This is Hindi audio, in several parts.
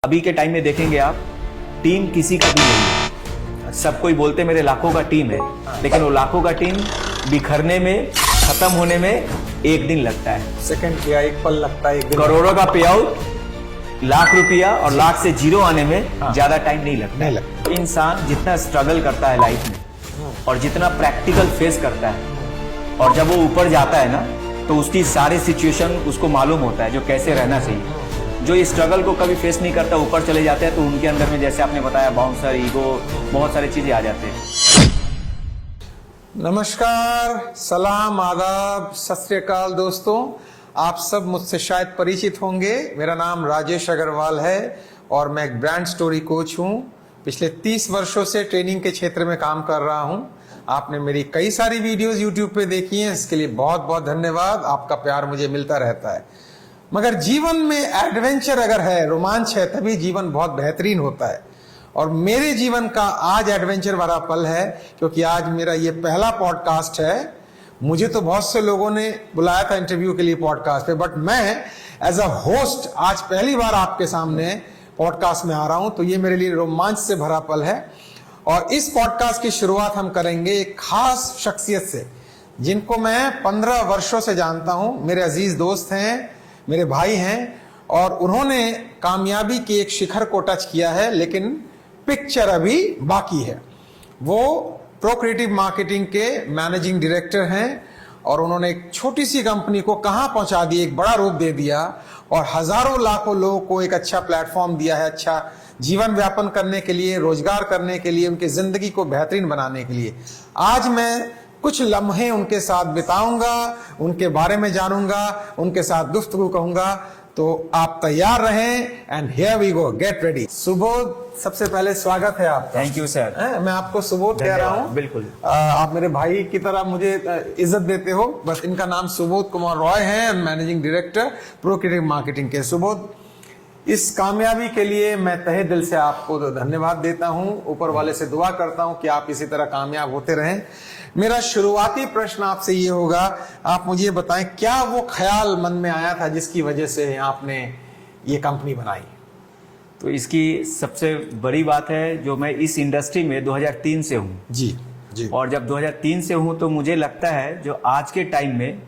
अभी के टाइम में देखेंगे आप, टीम किसी का भी नहीं है। सब कोई बोलते मेरे लाखों का टीम है, लेकिन वो लाखों का टीम बिखरने में, खत्म होने में एक दिन लगता है। सेकंड या एक पल लगता है, एक दिन करोड़ों का पे आउट, लाख रुपया और लाख से जीरो आने में ज्यादा टाइम नहीं लगता। इंसान जितना स्ट्रगल करता है लाइफ में और जितना प्रैक्टिकल फेस करता है, और जब वो ऊपर जाता है ना, तो उसकी सारी सिचुएशन उसको मालूम होता है जो कैसे रहना चाहिए। जो इस स्ट्रगल को कभी फेस नहीं करता, ऊपर चले जाते हैं, तो उनके अंदर में, जैसे आपने बताया, बाउंसर, ईगो, बहुत सारी चीजें आ जाते हैं। नमस्कार, सलाम, आदाब, सत श्री अकाल दोस्तों। आप सब मुझसे शायद परिचित होंगे। मेरा नाम राजेश अग्रवाल है और मैं एक ब्रांड स्टोरी कोच हूं। पिछले 30 वर्षों से ट्रेनिंग के क्षेत्र में काम कर रहा हूं। आपने मेरी कई सारी वीडियोस यूट्यूब पे देखी हैं, इसके लिए बहुत बहुत धन्यवाद। आपका प्यार मुझे मिलता रहता है। मगर जीवन में एडवेंचर अगर है, रोमांच है, तभी जीवन बहुत बेहतरीन होता है। और मेरे जीवन का आज एडवेंचर भरा पल है, क्योंकि आज मेरा ये पहला पॉडकास्ट है। मुझे तो बहुत से लोगों ने बुलाया था इंटरव्यू के लिए पॉडकास्ट पे, बट मैं एज अ होस्ट आज पहली बार आपके सामने पॉडकास्ट में आ रहा हूं, तो ये मेरे लिए रोमांच से भरा पल है। और इस पॉडकास्ट की शुरुआत हम करेंगे एक खास शख्सियत से, जिनको मैं 15 वर्षों से जानता हूं। मेरे अजीज दोस्त हैं, मेरे भाई हैं, और उन्होंने कामयाबी के एक शिखर को टच किया है, लेकिन पिक्चर अभी बाकी है। वो प्रो क्रिएटिव मार्केटिंग के मैनेजिंग डायरेक्टर हैं, और उन्होंने एक छोटी सी कंपनी को कहां पहुंचा दिया, एक बड़ा रूप दे दिया, और हजारों लाखों लोगों को एक अच्छा प्लेटफॉर्म दिया है, अच्छा जीवन व्यापन करने के लिए, रोजगार करने के लिए, उनकी जिंदगी को बेहतरीन बनाने के लिए। आज मैं कुछ लम्हे उनके साथ बिताऊंगा, उनके बारे में जानूंगा, उनके साथ गुफ्तगू कहूंगा। तो आप तैयार रहें, and here we go, get ready. Subodh, सबसे पहले स्वागत है आपका। Thank you sir. मैं आपको सुबोध कह रहा हूँ। बिल्कुल। आप मेरे भाई की तरह मुझे इज्जत देते हो। बस इनका नाम सुबोध कुमार रॉय है, managing director pro creative marketing के। सुबोध, इस कामयाबी के लिए मैं तहे दिल से आपको धन्यवाद देता हूं। ऊपर वाले से दुआ करता हूं कि आप इसी तरह कामयाब होते रहें। मेरा शुरुआती प्रश्न आपसे ये होगा, आप मुझे बताएं, क्या वो ख्याल मन में आया था जिसकी वजह से आपने ये कंपनी बनाई? तो इसकी सबसे बड़ी बात है, जो मैं इस इंडस्ट्री में 2003 से हूँ। जी जी। और जब 2003 से हूँ, तो मुझे लगता है जो आज के टाइम में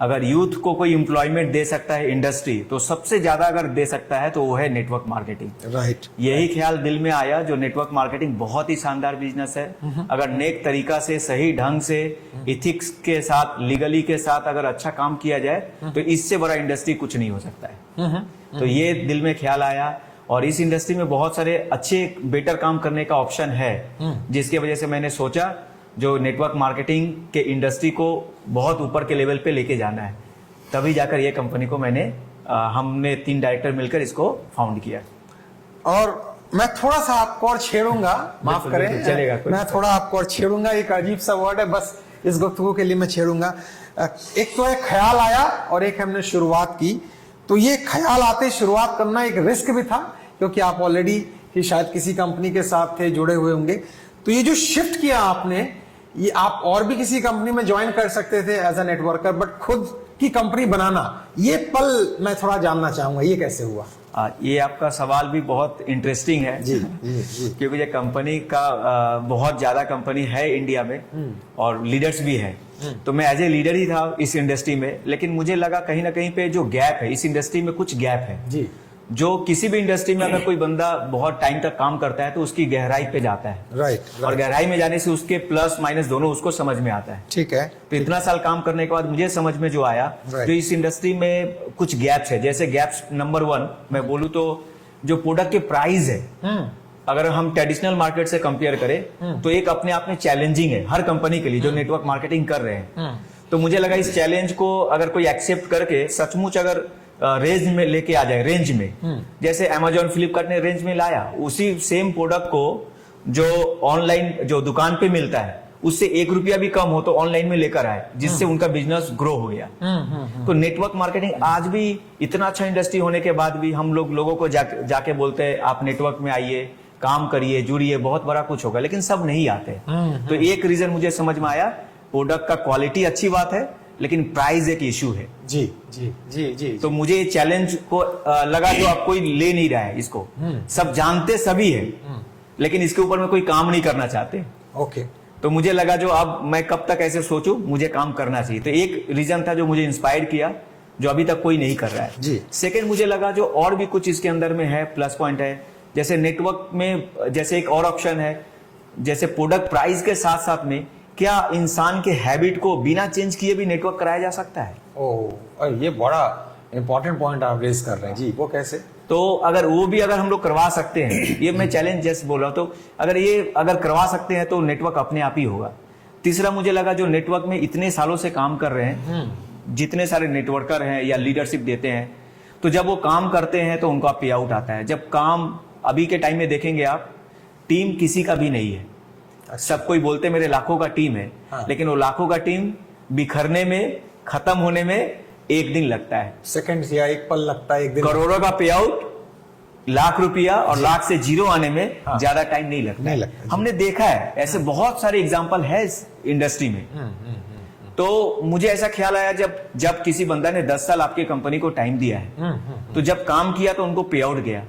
अगर यूथ को कोई एम्प्लॉयमेंट दे सकता है इंडस्ट्री, तो सबसे ज्यादा अगर दे सकता है तो वो है नेटवर्क मार्केटिंग। राइट। यही ख्याल दिल में आया। जो नेटवर्क मार्केटिंग बहुत ही शानदार बिजनेस है। अगर नेक तरीका से, सही ढंग से, इथिक्स के साथ, लीगली के साथ अगर अच्छा काम किया जाए, तो इससे बड़ा इंडस्ट्री कुछ नहीं हो सकता है। तो ये दिल में ख्याल आया, और इस इंडस्ट्री में बहुत सारे अच्छे बेटर काम करने का ऑप्शन है, जिसकी वजह से मैंने सोचा जो नेटवर्क मार्केटिंग के इंडस्ट्री को बहुत ऊपर के लेवल पे लेके जाना है। तभी जाकर ये कंपनी को हमने 3 डायरेक्टर मिलकर इसको फाउंड किया। और मैं थोड़ा सा आपको और छेड़ूंगा, माफ करें, चलेगा। मैं थोड़ा आपको और छेड़ूंगा। एक अजीब सा वर्ड है, बस इस गुफ्तगू के लिए मैं छेड़ूंगा। एक तो एक ख्याल आया और एक हमने शुरुआत की। तो ये ख्याल आते शुरुआत करना एक रिस्क भी था, क्योंकि आप ऑलरेडी शायद किसी कंपनी के साथ थे, जुड़े हुए होंगे। तो ये जो शिफ्ट किया आपने, ये आप और भी किसी कंपनी में ज्वाइन कर सकते थे एज अ नेटवर्कर, बट खुद की कंपनी बनाना, ये पल मैं थोड़ा जानना चाहूंगा, ये कैसे हुआ? ये आपका सवाल भी बहुत इंटरेस्टिंग है। जी जी। क्योंकि ये कंपनी का बहुत ज्यादा कंपनी है इंडिया में, और लीडर्स भी है। तो मैं एज ए लीडर ही था इस इंडस्ट्री में, लेकिन मुझे लगा कहीं ना कहीं पे जो गैप है, इस इंडस्ट्री में कुछ गैप है जी। जो किसी भी इंडस्ट्री में अगर कोई बंदा बहुत टाइम तक काम करता है, तो उसकी गहराई पे जाता है। राइट। और गहराई में जाने से उसके प्लस माइनस दोनों उसको समझ में आता है। ठीक है। तो इतना साल काम करने के बाद मुझे समझ में जो आया, जो इस इंडस्ट्री में कुछ गैप्स है। जैसे गैप्स नंबर 1 मैं बोलूं तो जो प्रोडक्ट के प्राइस है, अगर हम ट्रेडिशनल मार्केट से कंपेयर करें, तो एक अपने आप में चैलेंजिंग है हर कंपनी के लिए जो नेटवर्क मार्केटिंग कर रहे हैं। तो मुझे लगा इस चैलेंज को अगर कोई एक्सेप्ट करके सचमुच अगर रेंज में लेके आ जाए, रेंज में, जैसे अमेजॉन, फ्लिपकार्ट ने रेंज में लाया, उसी सेम प्रोडक्ट को जो ऑनलाइन, जो दुकान पे मिलता है, उससे 1 रुपया भी कम हो तो ऑनलाइन में लेकर आए, जिससे उनका बिजनेस ग्रो हो गया। तो नेटवर्क मार्केटिंग आज भी इतना अच्छा इंडस्ट्री होने के बाद भी हम लोगों को जाके बोलते हैं आप नेटवर्क में आइए, काम करिए, जुड़िए, बहुत बड़ा कुछ होगा, लेकिन सब नहीं आते। तो एक रीजन मुझे समझ में आया, प्रोडक्ट का क्वालिटी अच्छी बात है, लेकिन प्राइस एक इशू है। जी जी जी जी तो मुझे ये चैलेंज को लगा जो अब कोई ले नहीं रहा है इसको, सब जानते सभी है लेकिन इसके ऊपर में कोई काम नहीं करना चाहते। ओके। तो मुझे लगा जो अब मैं कब तक ऐसे सोचूं, मुझे काम करना चाहिए। तो एक रीजन था जो मुझे इंस्पायर किया, जो अभी तक कोई नहीं कर रहा है। जी। सेकंड, मुझे लगा जो और भी कुछ इसके अंदर में है, प्लस पॉइंट है, जैसे नेटवर्क में जैसे एक और ऑप्शन है, जैसे प्रोडक्ट प्राइस के साथ साथ में क्या इंसान के हैबिट को बिना चेंज किए भी नेटवर्क कराया जा सकता है। ओह, ये बड़ा इंपॉर्टेंट पॉइंट आप रेज कर रहे हैं जी, वो कैसे? तो अगर वो भी अगर हम लोग करवा सकते हैं, ये मैं चैलेंज जैसे बोल रहा हूं, तो अगर ये अगर करवा सकते हैं तो नेटवर्क अपने आप ही होगा। तीसरा, मुझे लगा जो नेटवर्क में इतने सालों से काम कर रहे हैं, जितने सारे नेटवर्कर हैं या लीडरशिप देते हैं, तो जब वो काम करते हैं तो उनका पे आउट आता है। जब काम अभी के टाइम में देखेंगे आप, टीम किसी का भी नहीं है। सब कोई बोलते मेरे लाखों का टीम है, लेकिन वो लाखों का टीम बिखरने में, खत्म होने में एक दिन लगता है, सेकंड या एक पल लगता है, एक दिन। करोड़ों का पे आउट, लाख रुपया और लाख से जीरो आने में ज्यादा टाइम नहीं लगता। हमने देखा है ऐसे बहुत सारे एग्जांपल है इस इंडस्ट्री में। तो मुझे ऐसा ख्याल आया जब किसी बंदा ने 10 साल आपकी कंपनी को टाइम दिया है, तो जब काम किया तो उनको पे आउट गया।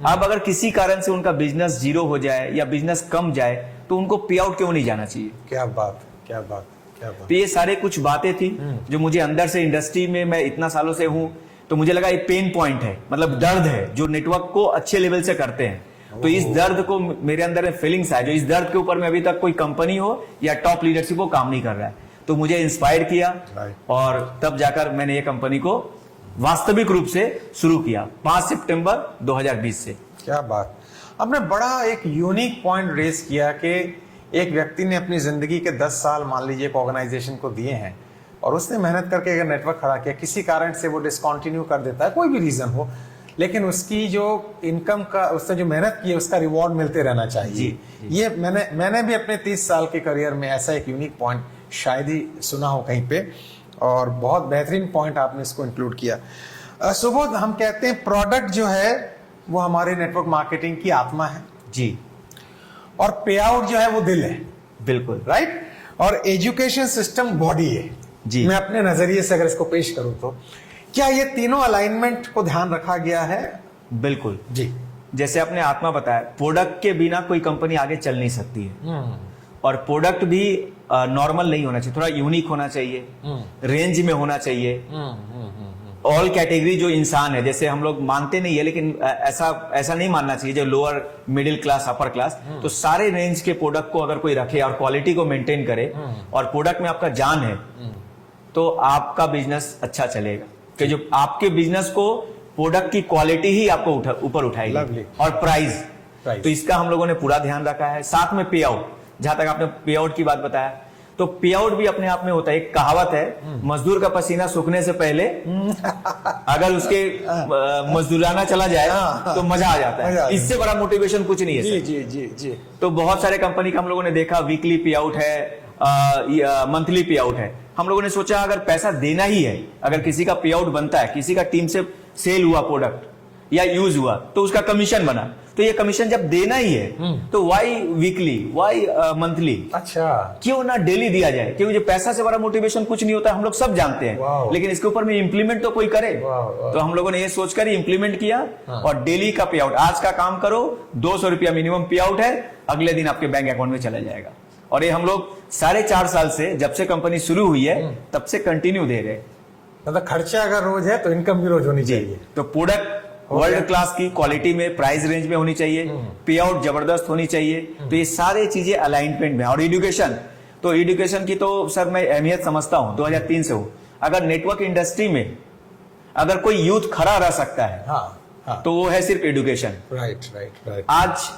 अब अगर किसी कारण से उनका बिजनेस जीरो हो जाए या बिजनेस कम जाए तो उनको पे आउट क्यों नहीं जाना चाहिए। क्या बात, क्या बात, क्या बात। तो ये सारे कुछ बातें थी जो मुझे अंदर से, इंडस्ट्री में मैं इतना सालों से हूं, तो मुझे लगा ये पेन पॉइंट है, मतलब दर्द है जो नेटवर्क को अच्छे लेवल से करते हैं। तो इस दर्द को मेरे अंदर में फीलिंग्स है, जो इस दर्द के ऊपर में अभी तक कोई कंपनी हो या टॉप लीडरशिप को काम नहीं कर रहा है। तो मुझे इंस्पायर किया और तब जाकर मैंने ये कंपनी को वास्तविक रूप से शुरू किया 5 सितंबर 2020 से। क्या बात। आपने बड़ा एक यूनिक पॉइंट रेज किया कि एक व्यक्ति ने अपनी जिंदगी के 10 साल मान लीजिए एक ऑर्गेनाइजेशन को दिए हैं और उसने मेहनत करके अगर नेटवर्क खड़ा किया, किसी कारण से वो डिसकंटिन्यू कर देता है, कोई भी रीजन हो, लेकिन उसकी जो इनकम का, उसने जो मेहनत की है उसका रिवॉर्ड मिलते रहना चाहिए। जी। ये मैंने भी अपने 30 साल के करियर में ऐसा एक यूनिक पॉइंट शायद ही सुना हो कहीं पे, और बहुत बेहतरीन पॉइंट आपने इसको इंक्लूड किया। सुबोध, हम कहते हैं प्रोडक्ट जो है वो हमारे नेटवर्क मार्केटिंग की आत्मा है जी, और पे आउट जो है वो दिल है। बिल्कुल राइट। और एजुकेशन सिस्टम बॉडी है जी। मैं अपने नजरिए से अगर इसको पेश करूं तो क्या ये तीनों अलाइनमेंट को ध्यान रखा गया है? बिल्कुल जी। जैसे आपने आत्मा बताया, प्रोडक्ट के बिना कोई कंपनी आगे चल नहीं सकती है। और प्रोडक्ट भी नॉर्मल नहीं होना चाहिए, थोड़ा यूनिक होना चाहिए, रेंज में होना चाहिए। ऑल कैटेगरी जो इंसान है, जैसे हम लोग मानते नहीं है लेकिन ऐसा नहीं मानना चाहिए, जो lower middle class upper class, तो सारे रेंज के प्रोडक्ट को अगर कोई रखे और क्वालिटी को मेंटेन करे और प्रोडक्ट में आपका जान है, तो आपका बिजनेस अच्छा चलेगा। कि जो आपके बिजनेस को प्रोडक्ट की क्वालिटी ही आपको ऊपर उठाएगी और प्राइस। तो इसका हम लोगों ने पूरा ध्यान रखा है। साथ में पे आउट, जहां तक आपने पे आउट की बात बताया, तो पे आउट भी अपने आप में होता है। एक कहावत है, मजदूर का पसीना सूखने से पहले अगर उसके मजदूराना चला जाए तो मजा आ जाता है। इससे बड़ा मोटिवेशन कुछ नहीं है। जी जी जी जी। तो बहुत सारे कंपनी का हम लोगों ने देखा, वीकली पे आउट है, मंथली पे आउट है। हम लोगों ने सोचा अगर पैसा देना ही है, अगर किसी का पे आउट बनता है, किसी का टीम से सेल हुआ प्रोडक्ट या यूज हुआ, तो उसका कमीशन बना, तो ये कमीशन जब देना ही है तो वाई वीकली, वाई मंथली, अच्छा क्यों ना डेली दिया जाए। क्योंकि जो पैसा से बड़ा मोटिवेशन कुछ नहीं होता, हम लोग सब जानते हैं, लेकिन इसके ऊपर में इंप्लीमेंट तो कोई करे। तो हम लोगों ने ये सोचकर ही इंप्लीमेंट किया। और डेली का पे आउट, आज का काम करो, 200 रुपया मिनिमम पे आउट है, अगले दिन आपके बैंक अकाउंट में चला जाएगा। और ये हम लोग 4.5 साल से, जब से कंपनी शुरू हुई है तब से कंटिन्यू दे रहे। मतलब खर्चा अगर रोज है तो इनकम भी रोज होनी चाहिए। तो प्रोडक्ट वर्ल्ड क्लास की क्वालिटी में, प्राइस रेंज में होनी चाहिए, पे आउट जबरदस्त होनी चाहिए। तो ये सारे चीजें अलाइनमेंट में। और एजुकेशन, तो एजुकेशन की तो सर मैं अहमियत समझता हूं, 2003 से हूं। अगर नेटवर्क इंडस्ट्री में अगर कोई यूथ खड़ा रह सकता है तो वो है सिर्फ एजुकेशन। राइट। आज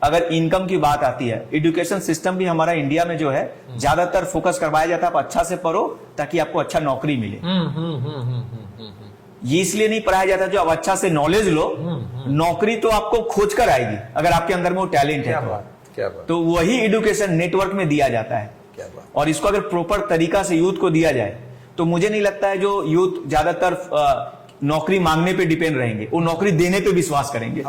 अगर इनकम की बात आती है, एजुकेशन सिस्टम भी हमारा इंडिया में जो है ज्यादातर फोकस करवाया जाता है, आप अच्छा से पढ़ो ताकि आपको अच्छा नौकरी मिले। ये इसलिए नहीं पढ़ाया जाता जो आप अच्छा से नॉलेज लो, नौकरी तो आपको खोज कर आएगी अगर आपके अंदर में वो टैलेंट है। क्या बात। तो वही एजुकेशन नेटवर्क में दिया जाता है। क्या बात। और इसको अगर प्रॉपर तरीका से यूथ को दिया जाए तो मुझे नहीं लगता है जो यूथ ज्यादातर नौकरी मांगने पे डिपेंड रहेंगे, वो नौकरी देने पे विश्वास करेंगे।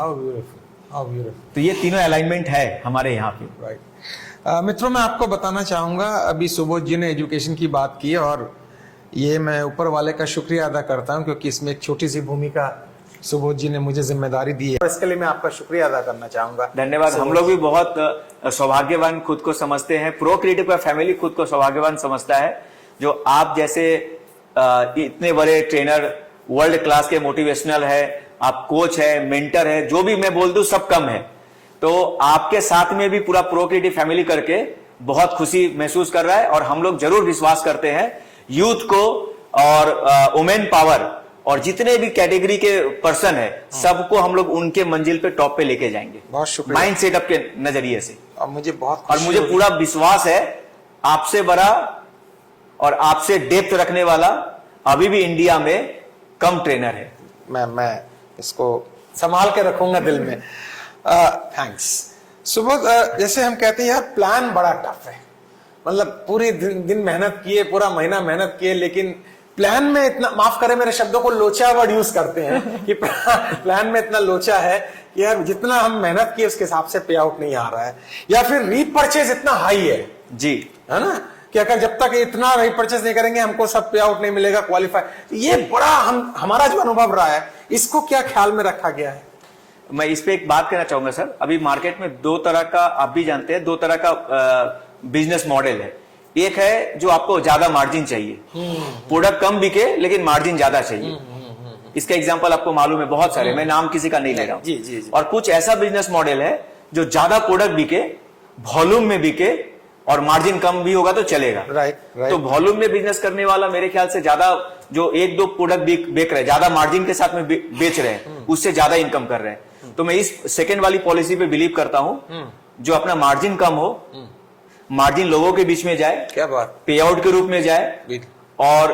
तो ये तीनों अलाइनमेंट है हमारे यहाँ पे। राइट। मित्रों, मैं आपको बताना चाहूंगा, अभी सुबोध जी ने एजुकेशन की बात की और ये मैं ऊपर वाले का शुक्रिया अदा करता हूँ, क्योंकि इसमें एक छोटी सी भूमिका सुबोध जी ने मुझे जिम्मेदारी दी है, इसके लिए मैं आपका शुक्रिया अदा करना चाहूंगा। धन्यवाद। हम लोग भी बहुत सौभाग्यवान खुद को समझते हैं, प्रो क्रिएटिव का फैमिली खुद को सौभाग्यवान समझता है, जो आप जैसे इतने बड़े ट्रेनर, वर्ल्ड क्लास के मोटिवेशनल है, आप कोच है, मेंटर है, जो भी मैं बोल दूं सब कम है। तो आपके साथ में भी पूरा प्रो क्रिएटिव फैमिली करके बहुत खुशी महसूस कर रहा है, और हम लोग जरूर विश्वास करते हैं यूथ को और वुमेन पावर और जितने भी कैटेगरी के पर्सन है सबको हम लोग उनके मंजिल पे टॉप पे लेके जाएंगे। बहुत शुक्रिया माइंड सेटअप के नजरिए से। और मुझे बहुत और मुझे पूरा विश्वास है आपसे बड़ा और आपसे डेप्थ रखने वाला अभी भी इंडिया में कम ट्रेनर है। मैं इसको संभाल के रखूंगा दिल में। थैंक्स सुबोध। जैसे हम कहते हैं यार, प्लान बड़ा टफ है, मतलब पूरी दिन मेहनत किए, पूरा महीना मेहनत किए, लेकिन प्लान में इतना, माफ करें मेरे शब्दों को, लोचा वर्ड यूज करते हैं कि प्लान में इतना लोचा है कि यार जितना हम मेहनत किए उसके हिसाब से पे आउट नहीं आ रहा है, या फिर रीपरचेज इतना हाई है जी, है ना, कि अगर जब तक इतना रीपरचेज नहीं करेंगे हमको सब पे आउट नहीं मिलेगा, क्वालिफाई। ये बड़ा हमारा जो अनुभव रहा है, इसको क्या ख्याल में रखा गया है? मैं इस पे एक बात कहना चाहूंगा सर। अभी मार्केट में दो तरह का, आप भी जानते हैं, दो तरह का बिजनेस मॉडल है। एक है जो आपको ज्यादा मार्जिन चाहिए, प्रोडक्ट कम बिके लेकिन मार्जिन ज्यादा चाहिए। इसका एग्जांपल आपको मालूम है बहुत सारे, मैं नाम किसी का नहीं ले रहा जी, जी, जी। और कुछ ऐसा बिजनेस मॉडल है जो ज्यादा प्रोडक्ट बिके, वॉल्यूम में बिके और मार्जिन कम भी होगा तो चलेगा। राइट। तो वॉल्यूम में बिजनेस करने वाला मेरे ख्याल से ज्यादा, जो एक दो प्रोडक्ट बेच रहे हैं, ज्यादा मार्जिन के साथ में बेच रहे हैं, उससे ज्यादा इनकम कर रहे हैं। तो मैं इस सेकेंड वाली पॉलिसी पे बिलीव करता हूं, जो अपना मार्जिन कम हो, मार्जिन लोगों के बीच में जाए, क्या बात, पे आउट के रूप में जाए, और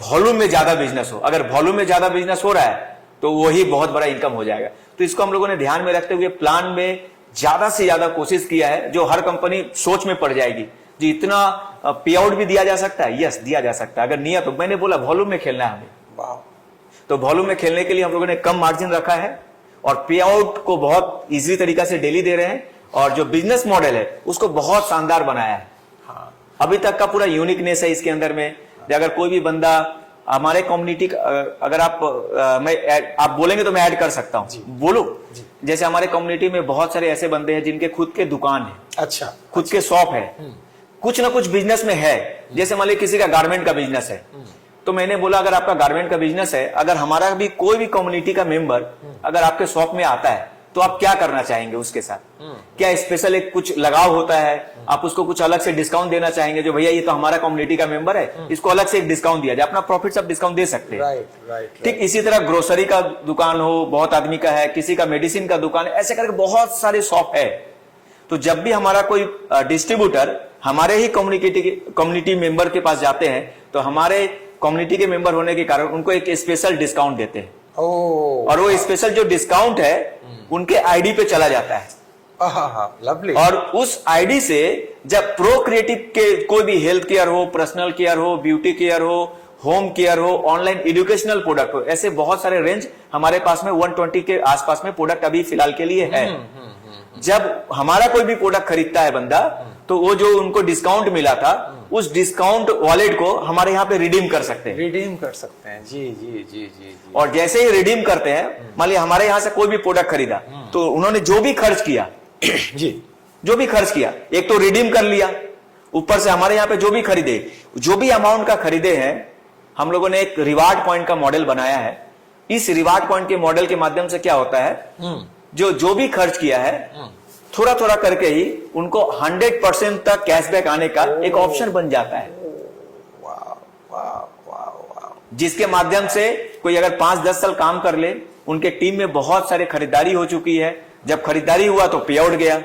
वॉल्यूम में ज्यादा बिजनेस हो। अगर वॉल्यूम में ज्यादा बिजनेस हो रहा है तो वही बहुत बड़ा इनकम हो जाएगा। तो इसको हम लोगों ने ध्यान में रखते हुए प्लान में ज्यादा से ज्यादा कोशिश किया है, जो हर कंपनी सोच में पड़ जाएगी जो इतना पे आउट भी दिया जा सकता है। यस, दिया जा सकता है अगर नियत तो। मैंने बोला वॉल्यूम में खेलना है हमें, तो वॉल्यूम में खेलने के लिए हम लोगों ने कम मार्जिन रखा है और पे आउट को बहुत इजी तरीका से डेली दे रहे हैं, और जो बिजनेस मॉडल है उसको बहुत शानदार बनाया है। हाँ। अभी तक का पूरा यूनिकनेस है इसके अंदर में। अगर कोई भी बंदा हमारे कम्युनिटी, अगर आप बोलेंगे तो मैं ऐड कर सकता हूँ, बोलो। जैसे हमारे कम्युनिटी में बहुत सारे ऐसे बंदे हैं जिनके खुद के दुकान है, अच्छा, खुद के शॉप है, कुछ ना कुछ बिजनेस में है। जैसे मान लीजिए किसी का गारमेंट का बिजनेस है, तो मैंने बोला अगर आपका गारमेंट का बिजनेस है, अगर हमारा भी कोई भी कम्युनिटी का मेंबर अगर आपके शॉप में आता है तो आप क्या करना चाहेंगे उसके साथ? क्या स्पेशल एक कुछ लगाव होता है, आप उसको कुछ अलग से डिस्काउंट देना चाहेंगे, जो भैया ये तो हमारा कम्युनिटी का मेंबर है, इसको अलग से एक डिस्काउंट दिया जाए, अपना प्रॉफिट सब डिस्काउंट दे सकते हैं। राइट। ठीक इसी तरह ग्रोसरी का दुकान हो, बहुत आदमी का है, किसी का मेडिसिन का दुकान है, ऐसे करके बहुत सारे शॉप है। तो जब भी हमारा कोई डिस्ट्रीब्यूटर हमारे ही कम्युनिटी मेंबर के पास जाते हैं, तो हमारे कम्युनिटी के मेंबर होने के कारण उनको एक स्पेशल डिस्काउंट देते हैं, और वो स्पेशल जो डिस्काउंट है उनके आईडी पे चला जाता है। लवली। और उस आईडी से जब प्रो क्रिएटिव के कोई भी हेल्थ केयर हो, पर्सनल केयर हो, ब्यूटी केयर हो, होम केयर हो, ऑनलाइन एजुकेशनल प्रोडक्ट हो, ऐसे बहुत सारे रेंज हमारे पास में 120 के आसपास में प्रोडक्ट अभी फिलहाल के लिए है। जब हमारा कोई भी प्रोडक्ट खरीदता है बंदा, तो वो जो उनको डिस्काउंट मिला था, उस डिस्काउंट वॉलेट को हमारे यहाँ पे रिडीम कर सकते हैं। रिडीम कर सकते हैं, जी जी जी जी। और जैसे ही रिडीम करते हैं, मान लिया हमारे यहाँ से कोई भी प्रोडक्ट खरीदा, तो उन्होंने जो भी खर्च किया जी, जो भी खर्च किया, एक तो रिडीम कर लिया, ऊपर से हमारे यहाँ पे जो भी खरीदे, जो भी अमाउंट का खरीदे हैं, हम लोगों ने एक रिवार्ड पॉइंट का मॉडल बनाया है। इस रिवार्ड पॉइंट के मॉडल के माध्यम से क्या होता है, जो भी खर्च किया है, थोड़ा थोड़ा करके ही उनको 100% तक कैशबैक आने का एक ऑप्शन बन जाता है। जिसके माध्यम से कोई अगर 5-10 साल काम कर ले, उनके टीम में बहुत सारे खरीदारी हो चुकी है, जब खरीदारी हुआ तो पे आउट गया,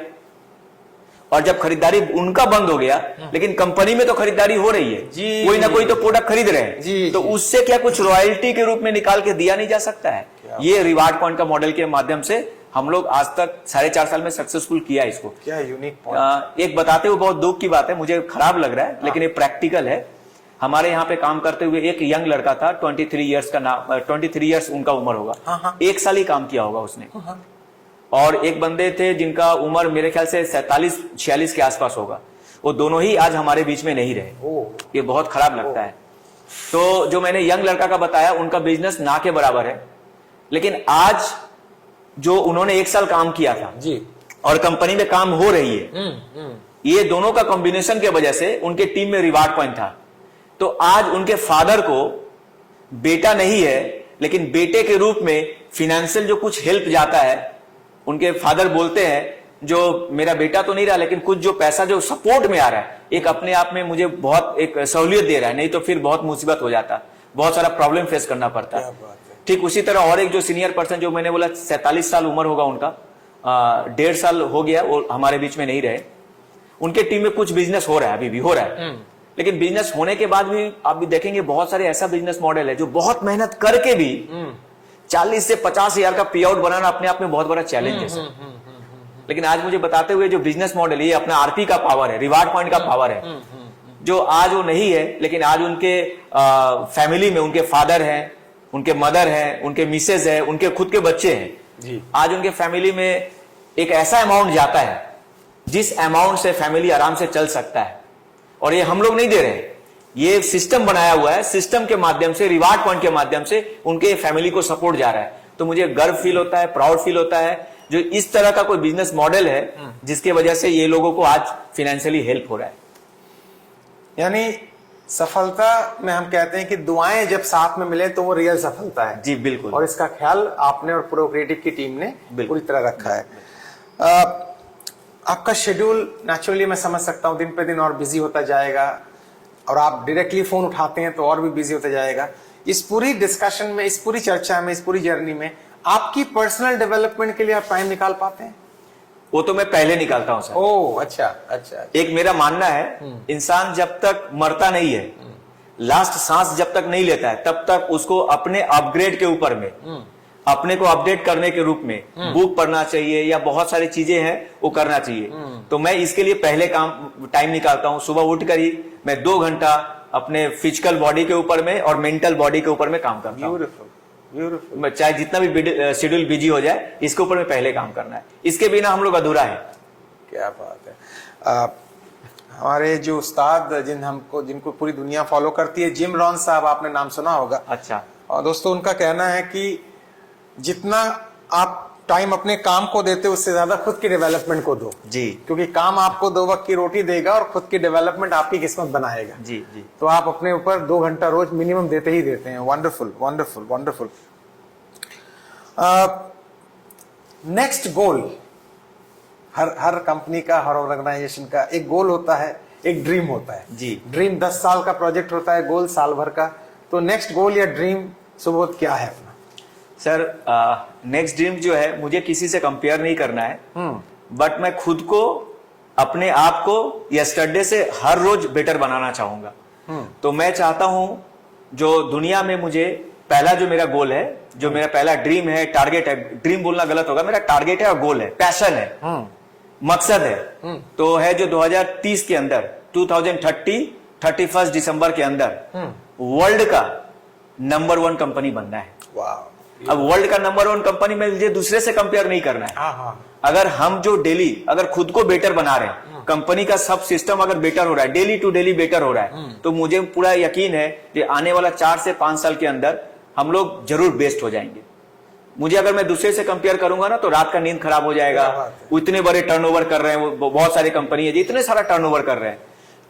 और जब खरीदारी उनका बंद हो गया, लेकिन कंपनी में तो खरीदारी हो रही है, कोई ना कोई तो प्रोडक्ट खरीद रहे हैं, तो उससे क्या कुछ रॉयल्टी के रूप में निकाल के दिया नहीं जा सकता है? ये रिवार्ड पॉइंट का मॉडल के माध्यम से हम लोग आज तक 4.5 साल में सक्सेसफुल किया इसको। क्या यूनिक पॉइंट। एक बताते हुए बहुत दुख की बात है, मुझे खराब लग रहा है, लेकिन ये प्रैक्टिकल है। हमारे यहाँ पे काम करते हुए एक यंग लड़का था, 23 ईयर्स का नाम, 23 ईयर्स उनका उम्र होगा, 1 साल ही काम किया होगा उसने। और एक बंदे थे जिनका उम्र मेरे ख्याल से 47-46 के आसपास होगा, वो दोनों ही आज हमारे बीच में नहीं रहे। ये बहुत खराब लगता है। तो जो मैंने यंग लड़का का बताया, उनका बिजनेस ना के बराबर है, लेकिन आज जो उन्होंने 1 साल काम किया था जी, और कंपनी में काम हो रही है, ये दोनों का कॉम्बिनेशन के वजह से उनके टीम में रिवार्ड पॉइंट था। तो आज उनके फादर को बेटा नहीं है, लेकिन बेटे के रूप में फिनेंशियल जो कुछ हेल्प जाता है, उनके फादर बोलते हैं जो मेरा बेटा तो नहीं रहा, लेकिन कुछ जो पैसा जो सपोर्ट में आ रहा है, एक अपने आप में मुझे बहुत एक सहूलियत दे रहा है, नहीं तो फिर बहुत मुसीबत हो जाता, बहुत सारा प्रॉब्लम फेस करना पड़ता है। ठीक उसी तरह और एक जो सीनियर पर्सन, जो मैंने बोला 47 साल उम्र होगा उनका, 1.5 साल हो गया वो हमारे बीच में नहीं रहे, उनके टीम में कुछ बिजनेस हो रहा है, अभी भी हो रहा है, लेकिन बिजनेस होने के बाद भी आप भी देखेंगे बहुत सारे ऐसा बिजनेस मॉडल है जो बहुत मेहनत करके भी 40 से 50 हजार का पे आउट बनाना अपने आप में बहुत बड़ा चैलेंज है सर। लेकिन आज मुझे बताते हुए जो बिजनेस मॉडल ये अपना आरपी का पावर है, रिवार्ड पॉइंट का पावर है, जो आज वो नहीं है, लेकिन आज उनके फैमिली में उनके फादर हैं, उनके मदर हैं, उनके मिसेज है, उनके खुद के बच्चे हैं जी। आज उनके फैमिली में एक ऐसा अमाउंट जाता है जिस अमाउंट से फैमिली आराम से चल सकता है, और ये हम लोग नहीं दे रहे हैं, ये सिस्टम बनाया हुआ है, सिस्टम के माध्यम से, रिवार्ड पॉइंट के माध्यम से उनके फैमिली को सपोर्ट जा रहा है। तो मुझे गर्व फील होता है, प्राउड फील होता है, जो इस तरह का कोई बिजनेस मॉडल है जिसके वजह से ये लोगों को आज फाइनेंशियली हेल्प हो रहा है। यानी सफलता में हम कहते हैं कि दुआएं जब साथ में मिले तो वो रियल सफलता है जी, बिल्कुल। और इसका ख्याल आपने और प्रोक्रिएटिव की टीम ने पूरी तरह रखा है। आपका शेड्यूल नेचुरली मैं समझ सकता हूँ दिन पे दिन और बिजी होता जाएगा, और आप डायरेक्टली फोन उठाते हैं तो और भी बिजी होता जाएगा। इस पूरी डिस्कशन में, इस पूरी चर्चा में, इस पूरी जर्नी में आपकी पर्सनल डेवलपमेंट के लिए आप टाइम निकाल पाते हैं? वो तो मैं पहले निकालता हूं सर। ओह अच्छा अच्छा। एक मेरा मानना है, इंसान जब तक मरता नहीं है, लास्ट सांस जब तक नहीं लेता है, तब तक उसको अपने अपग्रेड के ऊपर में, अपने को अपडेट करने के रूप में बुक पढ़ना चाहिए या बहुत सारी चीजें हैं वो करना चाहिए। तो मैं इसके लिए पहले टाइम निकालता हूं। सुबह उठकर ही मैं 2 घंटा अपने फिजिकल बॉडी के ऊपर में और मेंटल बॉडी के ऊपर में काम करता हूं। ब्यूटीफुल। चाहे जितना भी शेड्यूल बिजी हो जाए, इसके ऊपर में पहले काम करना है, इसके बिना हम लोग अधूरा है। क्या बात है। हमारे जो उस्ताद जिनको पूरी दुनिया फॉलो करती है, जिम रॉन साहब, आपने नाम सुना होगा। अच्छा। और दोस्तों उनका कहना है कि जितना आप टाइम अपने काम को देते हो उससे ज्यादा खुद की डेवलपमेंट को दो जी, क्योंकि काम आपको 2 वक्त की रोटी देगा और खुद की डेवलपमेंट आपकी किस्मत बनाएगा। जी जी। तो आप अपने ऊपर 2 घंटा रोज मिनिमम देते ही देते हैं। Wonderful wonderful wonderful. Next goal, हर कंपनी का, हर ऑर्गेनाइजेशन का एक गोल होता है, एक ड्रीम होता है जी। ड्रीम 10 साल का प्रोजेक्ट होता है, गोल साल भर का। तो नेक्स्ट गोल या ड्रीम सुबोध क्या है अपना? सर नेक्स्ट ड्रीम जो है, मुझे किसी से कंपेयर नहीं करना है, बट मैं खुद को, अपने आप को यस्टरडे से हर रोज बेटर बनाना चाहूंगा। तो मैं चाहता हूं जो दुनिया में मुझे पहला जो मेरा गोल है, जो मेरा पहला ड्रीम है, टारगेट है, ड्रीम बोलना गलत होगा, मेरा टारगेट है और गोल है, पैशन है, मकसद है, तो है जो 2030 के अंदर, 31 दिसंबर के अंदर वर्ल्ड का नंबर 1 कंपनी बनना है। अब वर्ल्ड का नंबर 1 कंपनी में मुझे दूसरे से कंपेयर नहीं करना है। अगर हम जो डेली अगर खुद को बेटर बना रहे हैं, कंपनी का सब सिस्टम अगर बेटर हो रहा है, डेली टू डेली बेटर हो रहा है, तो मुझे पूरा यकीन है कि आने वाला 4 से 5 साल के अंदर हम लोग जरूर बेस्ट हो जाएंगे। मुझे अगर मैं दूसरे से कंपेयर करूंगा ना, तो रात का नींद खराब हो जाएगा। इतने बड़े टर्नओवर कर रहे हैं, बहुत सारी कंपनी है जो इतने सारा टर्नओवर कर रहे हैं,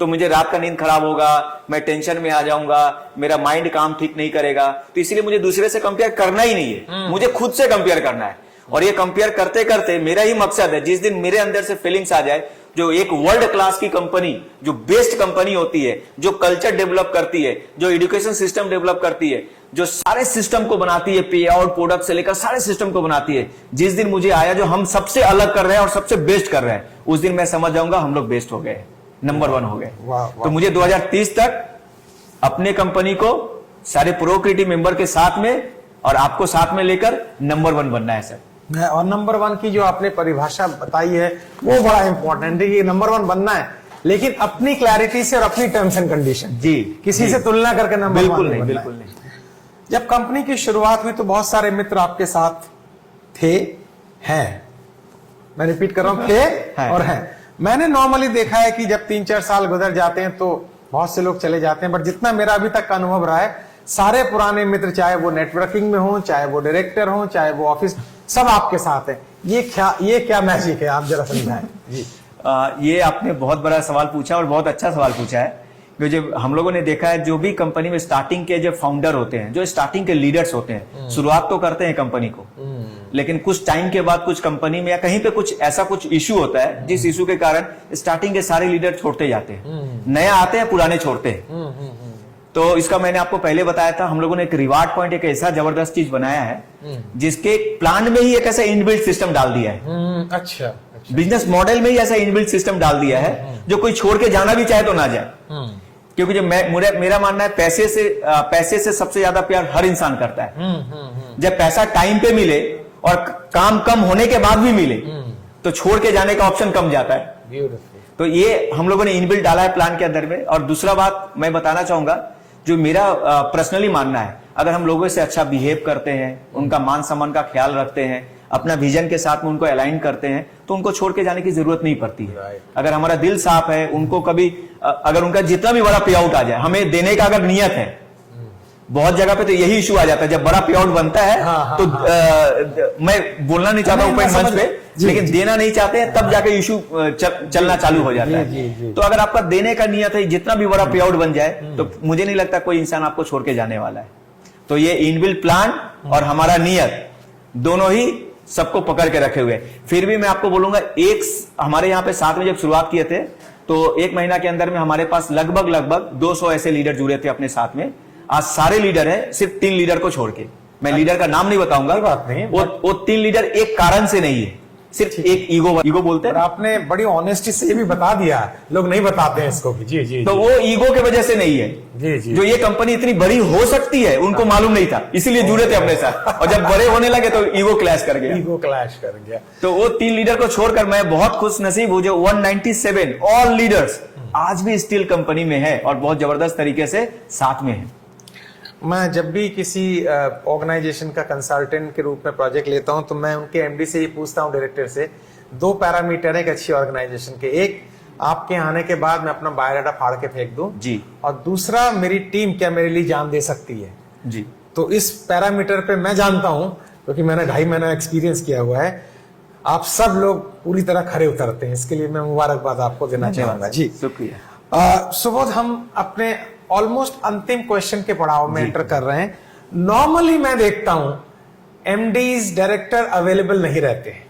तो मुझे रात का नींद खराब होगा, मैं टेंशन में आ जाऊंगा, मेरा माइंड काम ठीक नहीं करेगा। तो इसलिए मुझे दूसरे से कंपेयर करना ही नहीं है, मुझे खुद से कंपेयर करना है। और ये कंपेयर करते करते मेरा ही मकसद है, जिस दिन मेरे अंदर से फीलिंग्स आ जाए, जो एक वर्ल्ड क्लास की कंपनी, जो बेस्ट कंपनी होती है, जो कल्चर डेवलप करती है, जो एजुकेशन सिस्टम डेवलप करती है, जो सारे सिस्टम को बनाती है, पे आउट प्रोडक्ट से लेकर सारे सिस्टम को बनाती है, जिस दिन मुझे आया जो हम सबसे अलग कर रहे हैं और सबसे बेस्ट कर रहे हैं, उस दिन मैं समझ जाऊंगा हम लोग बेस्ट हो गए, नंबर 1 हो गए। तो मुझे 2030 तक अपने कंपनी को सारे प्रोक्रिएटिव मेंबर के साथ में और आपको साथ में लेकर नंबर 1 बनना है सर। और नंबर 1 की जो आपने परिभाषा बताई है वो बड़ा इंपॉर्टेंट है कि नंबर 1 बनना है, लेकिन अपनी क्लैरिटी से और अपनी टर्म्स एंड कंडीशन, जी, किसी से तुलना करके नंबर 1 बिल्कुल नहीं, बिल्कुल नहीं। जब कंपनी की शुरुआत हुई तो बहुत सारे मित्र आपके साथ थे, हैं, मैं रिपीट कर रहा हूं, थे और हैं। मैंने नॉर्मली देखा है कि जब 3-4 साल गुजर जाते हैं तो बहुत से लोग चले जाते हैं, बट जितना मेरा अभी तक का अनुभव रहा है, सारे पुराने मित्र, चाहे वो नेटवर्किंग में हो, चाहे वो डायरेक्टर हो, चाहे वो ऑफिस, सब आपके साथ है। ये क्या मैजिक है, आप जरा समझाएं जी। ये आपने बहुत बड़ा सवाल पूछा और बहुत अच्छा सवाल पूछा है। जो हम लोगों ने देखा है, जो भी कंपनी में स्टार्टिंग के जो फाउंडर होते हैं, जो स्टार्टिंग के लीडर्स होते हैं, शुरुआत तो करते हैं कंपनी को, लेकिन कुछ टाइम के बाद कुछ कंपनी में या कहीं पे कुछ ऐसा कुछ इशू होता है, जिस इशू के कारण स्टार्टिंग के सारे लीडर छोड़ते जाते हैं, नया आते हैं, पुराने छोड़ते हैं। तो इसका मैंने आपको पहले बताया था, हम लोगों ने एक रिवार्ड पॉइंट, एक ऐसा जबरदस्त चीज बनाया है जिसके प्लान में ही एक ऐसा इनबिल्ट सिस्टम डाल दिया है। अच्छा, बिजनेस मॉडल में ही ऐसा इनबिल्ट सिस्टम डाल दिया है जो कोई छोड़ के जाना भी चाहे तो ना जाए। क्योंकि जो मेरा मानना है, पैसे से सबसे ज्यादा प्यार हर इंसान करता है। जब पैसा टाइम पे मिले और काम कम होने के बाद भी मिले तो छोड़ के जाने का ऑप्शन कम जाता है। ब्यूटीफुल। तो ये हम लोगों ने इनबिल्ट डाला है प्लान के अंदर में। और दूसरा बात मैं बताना चाहूंगा, जो मेरा पर्सनली मानना है, अगर हम लोगों से अच्छा बिहेव करते हैं, उनका मान सम्मान का ख्याल रखते हैं, अपना विजन के साथ में उनको अलाइन करते हैं, तो उनको छोड़ के जाने की जरूरत नहीं पड़ती है। अगर हमारा दिल साफ है, उनको कभी अगर उनका जितना भी बड़ा पे आउट आ जाए, हमें देने का अगर नियत है, बहुत जगह पे तो यही इशू आ जाता है, जब बड़ा पे आउट बनता है तो मैं बोलना नहीं चाहता ऊपर मंच पे, लेकिन देना नहीं चाहते हैं, तब जाके इशू चलना चालू हो जाता है। तो अगर आपका देने का नियत है, जितना भी बड़ा पे आउट बन जाए, तो मुझे नहीं लगता कोई इंसान आपको छोड़ के जाने वाला है। तो ये इनबिल्ट प्लान और हमारा नियत दोनों ही सबको पकड़ के रखे हुए। फिर भी मैं आपको बोलूंगा, हमारे यहाँ पे साथ में जब शुरुआत किए थे, तो 1 महीना के अंदर में हमारे पास लगभग 200 ऐसे लीडर जुड़े थे अपने साथ में। आज सारे लीडर हैं, सिर्फ 3 लीडर को छोड़ के। मैं लीडर का नाम नहीं बताऊंगा, बात नहीं, वो 3 लीडर एक कारण से नहीं है, सिर्फ एक ईगो बोलते हैं। आपने बड़ी ऑनेस्टी से ये भी बता दिया, लोग नहीं बताते हैं इसको भी। जी जी। तो वो ईगो के वजह से नहीं है। जी जी। जो ये कंपनी इतनी बड़ी हो सकती है, उनको मालूम नहीं था, इसीलिए जुड़े थे अपने साथ, और जब बड़े होने लगे तो ईगो क्लैश कर गया। तो वो 3 लीडर को छोड़कर मैं बहुत खुश नसीब हूं, जो 197 ऑल लीडर्स आज भी स्टील कंपनी में है और बहुत जबरदस्त तरीके से साथ में है। मैं जब भी किसी ऑर्गेनाइजेशन का कंसल्टेंट के रूप में प्रोजेक्ट लेता हूं, तो मैं उनके एमडी से ही पूछता हूं, डायरेक्टर से, 2 पैरामीटर है एक अच्छी ऑर्गेनाइजेशन के। एक, आपके आने के बाद मैं अपना बायोडाटा फाड़ के फेंक दूं जी, और दूसरा, मेरी टीम क्या मेरे लिए जान दे सकती है जी। तो इस पैरामीटर पे मैं जानता हूं, क्योंकि मैंने 2.5 महीना एक्सपीरियंस किया हुआ है, आप सब लोग पूरी तरह खरे उतरते हैं। इसके लिए मैं मुबारकबाद आपको देना चाहूंगा। जी शुक्रिया। सुबोध, हम अपने ऑलमोस्ट अंतिम क्वेश्चन के पड़ाव में एंटर कर रहे हैं। नॉर्मली मैं देखता हूं एमडीज, डायरेक्टर अवेलेबल नहीं रहते हैं,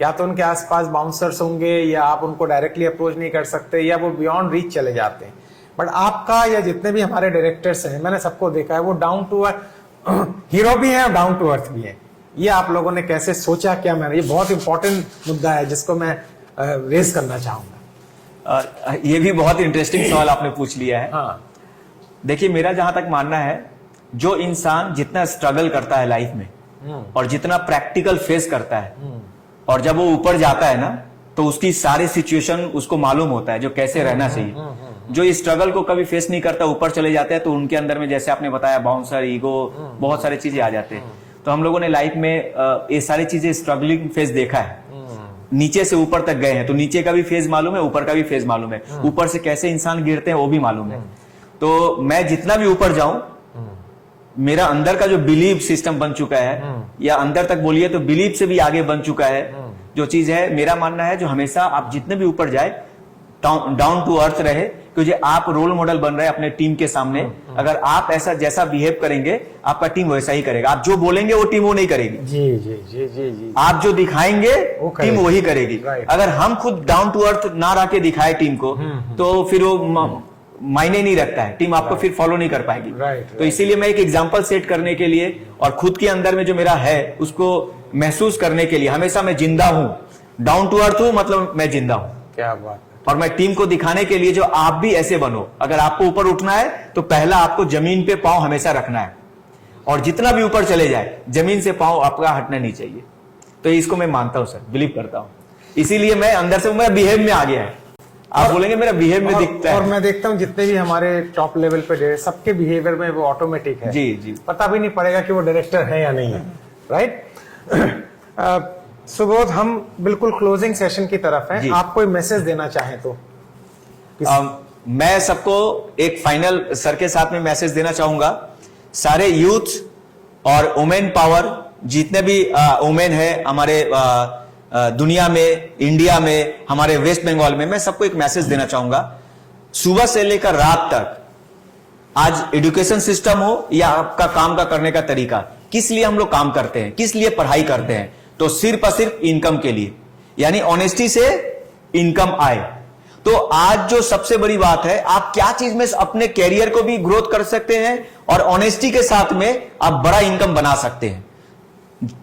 या तो उनके आसपास बाउंसर्स होंगे, या आप उनको डायरेक्टली अप्रोच नहीं कर सकते, या वो बियॉन्ड रीच चले जाते हैं। बट आपका या जितने भी हमारे डायरेक्टर्स हैं, मैंने सबको देखा है, वो डाउन टू अर्थ हीरो भी हैं और डाउन टू अर्थ भी हैं। ये आप लोगों ने कैसे सोचा, क्या मैंने, ये बहुत इंपॉर्टेंट मुद्दा है जिसको मैं रेज करना चाहूंगा। ये भी बहुत इंटरेस्टिंग सवाल आपने पूछ लिया है। हाँ। देखिए, मेरा जहां तक मानना है, जो इंसान जितना स्ट्रगल करता है लाइफ में और जितना प्रैक्टिकल फेस करता है, और जब वो ऊपर जाता है ना, तो उसकी सारी सिचुएशन उसको मालूम होता है, जो कैसे रहना चाहिए। जो इस स्ट्रगल को कभी फेस नहीं करता, ऊपर चले जाते हैं, तो उनके अंदर में, जैसे आपने बताया, बाउंसर, ईगो, बहुत सारी चीजें आ जाते हैं। तो हम लोगों ने लाइफ में ये सारी चीजें, स्ट्रगलिंग फेस देखा है। नीचे से ऊपर तक गए हैं, तो नीचे का भी फेज मालूम है, ऊपर का भी फेज मालूम है, ऊपर से कैसे इंसान गिरते हैं वो भी मालूम है। तो मैं जितना भी ऊपर जाऊं, मेरा अंदर का जो बिलीव सिस्टम बन चुका है, या अंदर तक बोलिए तो बिलीव से भी आगे बन चुका है, जो चीज है, मेरा मानना है, जो हमेशा आप जितने भी ऊपर जाए, डाउन टू अर्थ रहे, क्योंकि आप रोल मॉडल बन रहे हैं अपने टीम के सामने। अगर आप ऐसा जैसा बिहेव करेंगे, आपका टीम वैसा ही करेगा। आप जो बोलेंगे वो टीम वो नहीं करेगी। जी जी जी जी जी। आप जो दिखाएंगे टीम वही करेगी। अगर हम खुद डाउन टू अर्थ ना रह के दिखाए टीम को, तो फिर वो मायने नहीं रखता है, टीम आपको फिर फॉलो नहीं कर पाएगी। तो इसीलिए मैं एक एग्जांपल सेट करने के लिए, और खुद के अंदर में जो मेरा है उसको महसूस करने के लिए, हमेशा मैं जिंदा हूं, डाउन टू अर्थ हूं, मतलब मैं जिंदा हूं। क्या बात। और मैं टीम को दिखाने के लिए, जो आप भी ऐसे बनो। अगर आपको ऊपर उठना है, तो पहला आपको जमीन पे पांव हमेशा रखना है, और जितना भी ऊपर चले जाए, जमीन से पांव आपका हटना नहीं चाहिए। तो इसको मैं मानता हूं सर, बिलीव करता हूं। इसीलिए मैं अंदर से, मेरा बिहेव में आ गया है। आप बोलेंगे मेरा बिहेव में दिखता है, और मैं देखता हूं जितने भी हमारे टॉप लेवल पे, सबके बिहेवियर में वो ऑटोमेटिक है। जी जी, पता भी नहीं पड़ेगा कि वो डायरेक्टर है या नहीं है। राइट। सुबोध, हम बिल्कुल क्लोजिंग सेशन की तरफ हैं। आप कोई मैसेज देना चाहें तो? मैं सबको एक फाइनल सर के साथ में मैसेज देना चाहूंगा। सारे यूथ और वुमेन पावर, जितने भी वुमेन है हमारे दुनिया में, इंडिया में, हमारे वेस्ट बंगाल में, मैं सबको एक मैसेज देना चाहूंगा। सुबह से लेकर रात तक, आज एजुकेशन सिस्टम हो या आपका काम का करने का तरीका, किस लिए हम लोग काम करते हैं, किस लिए पढ़ाई करते हैं? तो सिर्फ और सिर्फ इनकम के लिए, यानी ऑनेस्टी से इनकम आए। तो आज जो सबसे बड़ी बात है, आप क्या चीज में अपने कैरियर को भी ग्रोथ कर सकते हैं और ऑनेस्टी के साथ में आप बड़ा इनकम बना सकते हैं।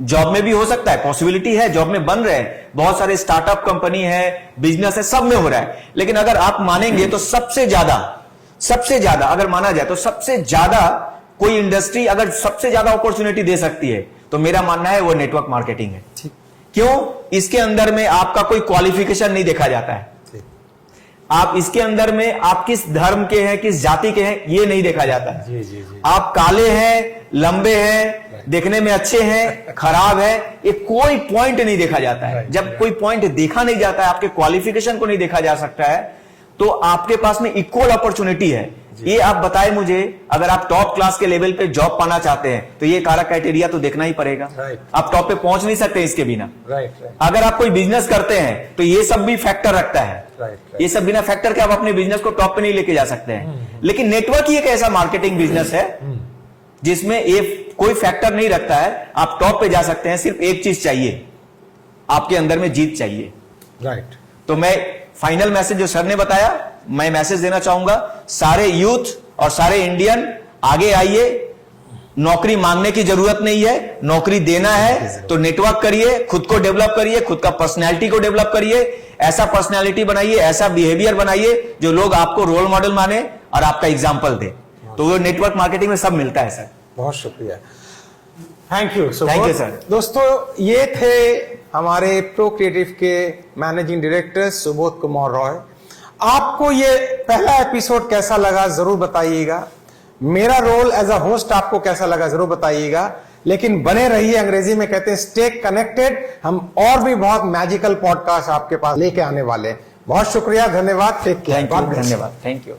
जॉब में भी हो सकता है, पॉसिबिलिटी है, जॉब में बन रहे हैं, बहुत सारे स्टार्टअप कंपनी है, बिजनेस है, सब में हो रहा है। लेकिन अगर आप मानेंगे तो सबसे ज्यादा अगर माना जाए तो सबसे ज्यादा कोई इंडस्ट्री अगर सबसे ज्यादा अपॉर्चुनिटी दे सकती है तो मेरा मानना है वो नेटवर्क मार्केटिंग है। क्यों? इसके अंदर में आपका कोई क्वालिफिकेशन नहीं देखा जाता है। आप इसके अंदर में आप किस धर्म के हैं, किस जाति के हैं, ये नहीं देखा जाता है। आप काले हैं, लंबे हैं, देखने में अच्छे हैं, खराब है, ये कोई पॉइंट नहीं देखा जाता है। जब कोई पॉइंट देखा नहीं जाता है, आपके क्वालिफिकेशन को नहीं देखा जा सकता है, तो आपके पास में इक्वल अपॉर्चुनिटी है। ये आप बताएं मुझे, अगर आप टॉप क्लास के लेवल पे जॉब पाना चाहते हैं तो ये सारा क्राइटेरिया तो देखना ही पड़ेगा। आप टॉप पे पहुंच नहीं सकते इसके बिना। अगर आप कोई बिजनेस करते हैं तो ये सब भी फैक्टर रखता है। ये सब बिना फैक्टर के आप अपने बिजनेस को टॉप पे नहीं लेके जा सकते हैं। लेकिन नेटवर्क ही एक ऐसा मार्केटिंग बिजनेस है जिसमें ये कोई फैक्टर नहीं रखता है, आप टॉप पे जा सकते हैं। सिर्फ एक चीज चाहिए, आपके अंदर में जीत चाहिए। तो मैं फाइनल मैसेज जो सर ने बताया, मैं मैसेज देना चाहूंगा, सारे यूथ और सारे इंडियन आगे आइए। नौकरी मांगने की जरूरत नहीं है, नौकरी देना है तो नेटवर्क करिए, खुद को डेवलप करिए, खुद का पर्सनैलिटी को डेवलप करिए, ऐसा पर्सनैलिटी बनाइए, ऐसा बिहेवियर बनाइए जो लोग आपको रोल मॉडल माने और आपका एग्जाम्पल दे। तो वो नेटवर्क मार्केटिंग में सब मिलता है सर। बहुत शुक्रिया, थैंक यू सर। दोस्तों, ये थे हमारे प्रो क्रिएटिव के मैनेजिंग डायरेक्टर सुबोध कुमार रॉय। आपको ये पहला एपिसोड कैसा लगा जरूर बताइएगा। मेरा रोल एज अ होस्ट आपको कैसा लगा जरूर बताइएगा। लेकिन बने रहिए, अंग्रेजी में कहते हैं स्टे कनेक्टेड। हम और भी बहुत मैजिकल पॉडकास्ट आपके पास लेके आने वाले हैं। बहुत शुक्रिया, धन्यवाद, टेक केयर, धन्यवाद, थैंक यू।